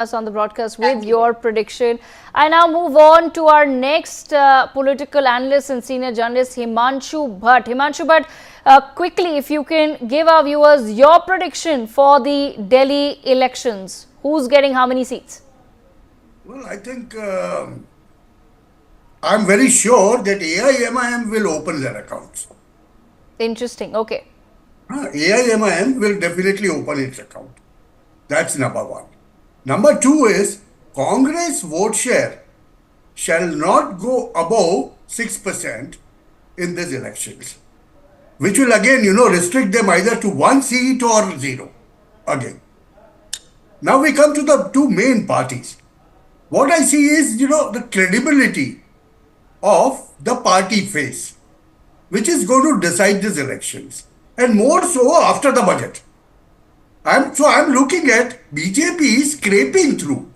us on the broadcast with your prediction. I now move on to our next political analyst and senior journalist, Himanshu Bhatt. Himanshu Bhatt, quickly, if you can give our viewers your prediction for the Delhi elections. Who's getting how many seats? Well, I think I'm very sure that AIMIM will open their accounts. Interesting. Okay. AIMIM will definitely open its account. That's number one. Number two is Congress vote share shall not go above 6% in these elections, which will again, restrict them either to one seat or zero again. Now we come to the two main parties. What I see is, the credibility of the party face, which is going to decide these elections, and more so after the budget. I'm looking at BJP scraping through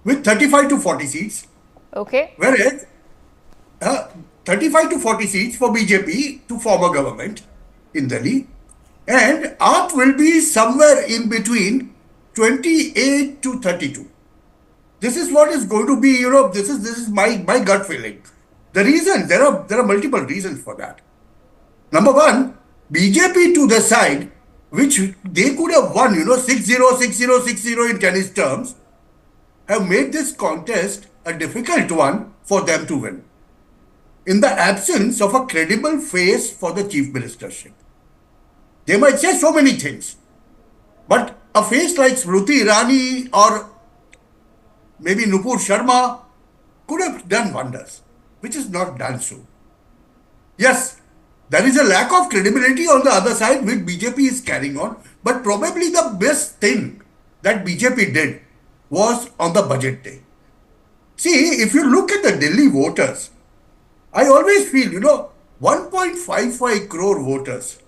with 35 to 40 seats, Okay. whereas 35 to 40 seats for BJP to form a government in Delhi, and AAP will be somewhere in between 28 to 32. This is what is going to be, this is my gut feeling. The reason, there are multiple reasons for that. Number one, BJP to the side, which they could have won, 6-0, 6-0, 6-0 in Kenny's terms, have made this contest a difficult one for them to win, in the absence of a credible face for the chief ministership. They might say so many things, but a face like Smriti Irani or maybe Nupur Sharma could have done wonders, which is not done so. Yes, there is a lack of credibility on the other side which BJP is carrying on, but probably the best thing that BJP did was on the budget day. See, if you look at the Delhi voters, I always feel, 1.55 crore voters,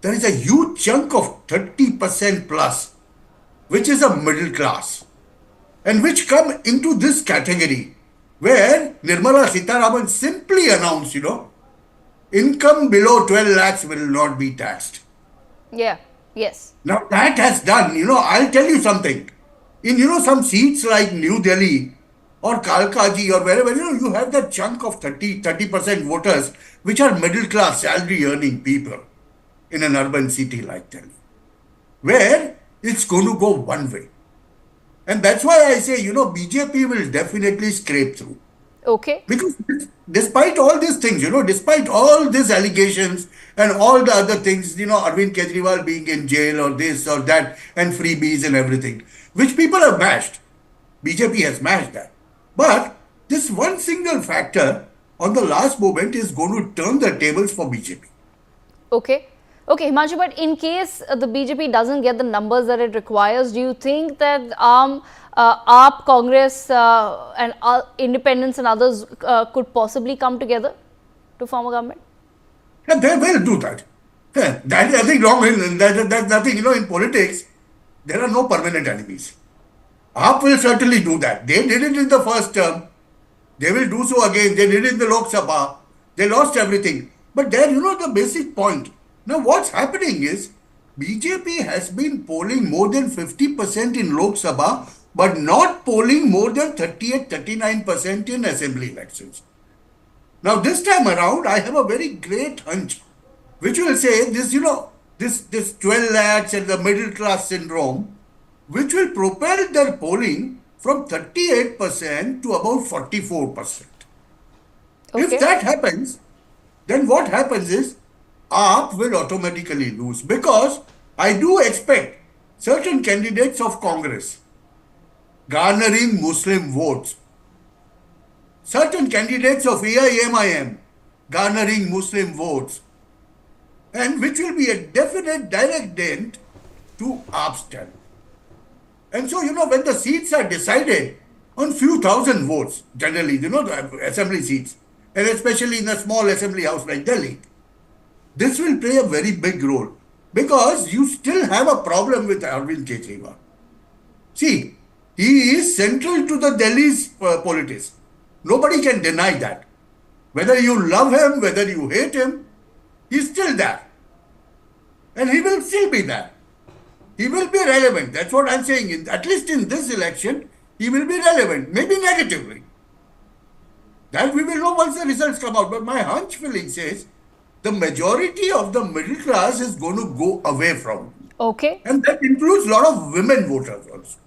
there is a huge chunk of 30% plus, which is a middle class, and which come into this category where Nirmala Sitharaman simply announced, income below 12 lakhs will not be taxed. Yeah. Yes. Now that has done, I'll tell you something. In, some seats like New Delhi or Kalkaji or wherever, you have that chunk of 30% voters which are middle class salary earning people in an urban city like Delhi, where it's going to go one way. And that's why I say, BJP will definitely scrape through. Okay. Because despite all these things, despite all these allegations and all the other things, Arvind Kejriwal being in jail or this or that and freebies and everything, which people have mashed. BJP has mashed that. But this one single factor on the last moment is going to turn the tables for BJP. Okay. Okay, Himanshu, but in case the BJP doesn't get the numbers that it requires, do you think that AAP, Congress and independents and others could possibly come together to form a government? And they will do that. That is nothing wrong in that's nothing, in politics, there are no permanent enemies. AAP will certainly do that. They did it in the first term. They will do so again. They did it in the Lok Sabha. They lost everything. But there, the basic point. Now, what's happening is BJP has been polling more than 50% in Lok Sabha, but not polling more than 38-39% in assembly elections. Now, this time around, I have a very great hunch, which will say this, this 12 lakhs and the middle class syndrome, which will propel their polling from 38% to about 44%. Okay. If that happens, then what happens is AAP will automatically lose, because I do expect certain candidates of Congress garnering Muslim votes, certain candidates of AIMIM garnering Muslim votes, and which will be a definite direct dent to AAP's stand. And so, when the seats are decided on few thousand votes, generally, the assembly seats, and especially in a small assembly house like Delhi, this will play a very big role, because you still have a problem with Arvind Kejriwal. See, he is central to the Delhi's politics. Nobody can deny that. Whether you love him, whether you hate him, he's still there. And he will still be there. he will be relevant. That's what I'm saying. At least in this election, he will be relevant, maybe negatively. That we will know once the results come out. But my hunch feeling says the majority of the middle class is going to go away from him. Okay. And that includes a lot of women voters also.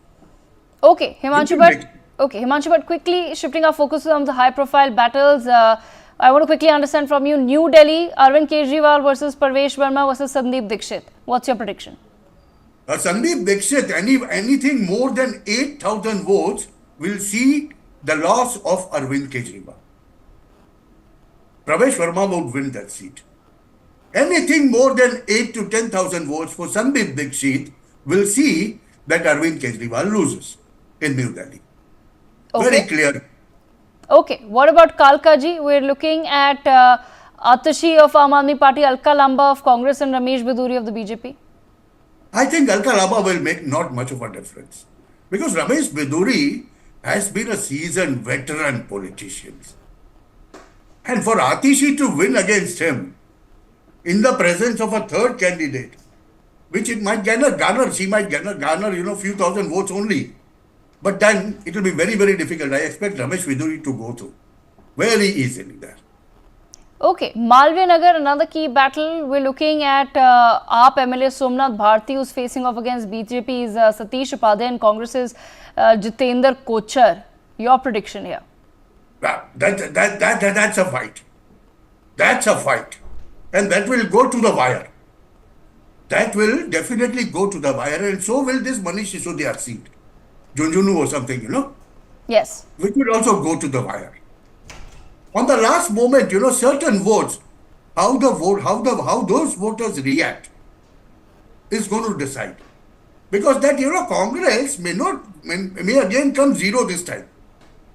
Okay, Himanshu Bhatt. Okay, Himanshu Bhatt, quickly shifting our focus on the high-profile battles. I want to quickly understand from you, New Delhi, Arvind Kejriwal versus Parvesh Verma versus Sandeep Dixit. What's your prediction? Sandeep Dixit, anything more than 8,000 votes will see the loss of Arvind Kejriwal. Parvesh Verma would win that seat. Anything more than 8 to 10,000 votes for Sandeep Dixit will see that Arvind Kejriwal loses in New Delhi. Okay. Very clear. Okay, what about Kalkaji? We're looking at Atashi of Aam Aadmi Party, Alka Lamba of Congress and Ramesh Biduri of the BJP. I think Alka Lamba will make not much of a difference. Because Ramesh Biduri has been a seasoned veteran politician. And for Atishi to win against him in the presence of a third candidate, which it might garner, she might garner, few thousand votes only. But then it will be very, very difficult. I expect Ramesh Biduri to go through very easily there. Okay, Malviya Nagar, another key battle. We're looking at AAP MLA Somnath Bharti, who's facing off against BJP's Satish Upadhyay and Congress's Jitendra Kochar. Your prediction here? That's a fight. That's a fight. And that will go to the wire. That will definitely go to the wire, and so will this Manish Sisodiya seat. Junjunu or something, Yes. Which will also go to the wire. On the last moment, certain votes, how those voters react is going to decide. Because that, Congress may again come zero this time.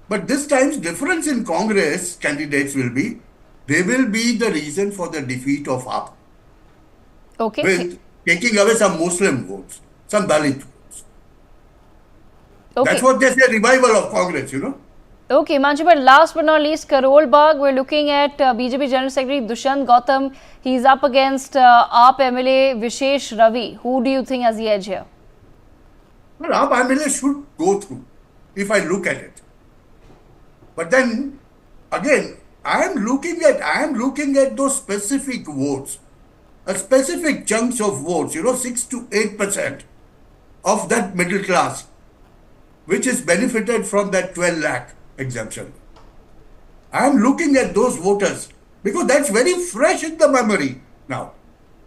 But this time's difference in Congress candidates will be, they will be the reason for the defeat of AAP. Okay. With taking away some Muslim votes, some Dalit votes. Okay. That's what they say, revival of Congress, Okay, Himanshu, but last but not least, Karol Bagh, we're looking at BJP General Secretary Dushyant Gautam. He's up against AAP MLA Vishesh Ravi. Who do you think has the edge here? Well, AAP MLA should go through, if I look at it. But then, again, I am looking at those specific votes, specific chunks of votes, 6 to 8% of that middle class, which is benefited from that 12 lakh exemption. I am looking at those voters because that's very fresh in the memory now.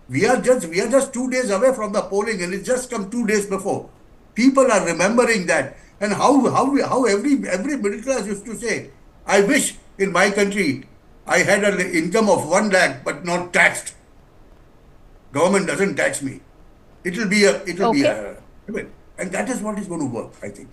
We are just 2 days away from the polling, and it's just come 2 days before. People are remembering that, and how every middle class used to say, I wish in my country I had an income of 1 lakh but not taxed. Government doesn't tax me. It'll be a and that is what is going to work, I think.